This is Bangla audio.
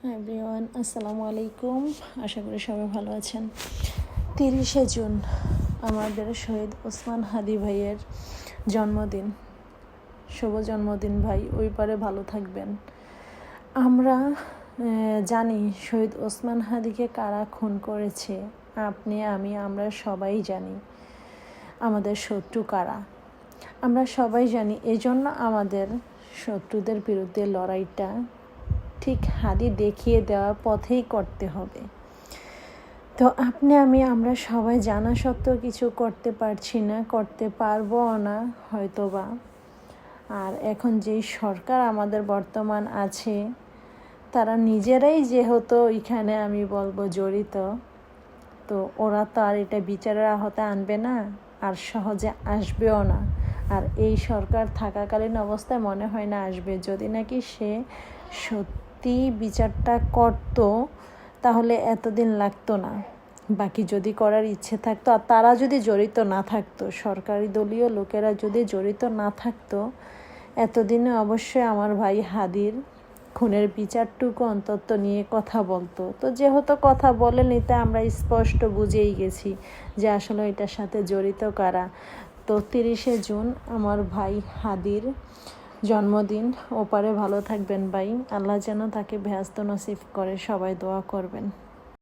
হ্যাঁ এভরিওয়ান, আসসালামু আলাইকুম। আশা করি সবাই ভালো আছেন। 30শে জুন আমাদের শহীদ ওসমান হাদি ভাইয়ের জন্মদিন। শুভ জন্মদিন ভাই, ওই পারে ভালো থাকবেন। আমরা জানি শহীদ ওসমান হাদিকে কারা খুন করেছে। আপনি, আমি, আমরা সবাই জানি আমাদের শত্রু কারা। আমরা সবাই জানি, এজন্য আমাদের শত্রুদের বিরুদ্ধে লড়াইটা ঠিক হাদি দেখিয়ে দেওয়া পথেই করতে হবে। তো আপনি, আমি, আমরা সবাই জানা সত্ত্বেও কিছু করতে পারছি না, করতে পারবো না হয়তোবা। আর এখন যেই সরকার আমাদের বর্তমান আছে, তারা নিজেরাই যেহেতু এখানে আমি বলবো জড়িত, তো ওরা তো আর এটা বিচারের আওতায় আনবে না, আর সহজে আসবেও না। আর এই সরকার থাকাকালীন অবস্থায় মনে হয় না আসবে। যদি নাকি সে সত্যি বিচারটা করত, তাহলে এতদিন লাগতো না। বাকি যদি করার ইচ্ছে থাকতো, আর তারা যদি জড়িত না থাকতো, সরকারি দলীয় লোকেরা যদি জড়িত না থাকতো, এতদিনে অবশ্যই আমার ভাই হাদির খুনের বিচারটুকু অন্তত নিয়ে কথা বলতো। তো যেহেতু কথা বলেনি, তা আমরা স্পষ্ট বুঝেই গেছি যে আসলে এটার সাথে জড়িত কারা। তো 30শে জুন আমার ভাই হাদির জন্মদিন। ওপারে ভালো থাকবেন ভাই, আল্লাহ যেন তাকে বেহেশত নসিব করে। সবাই দোয়া করবেন।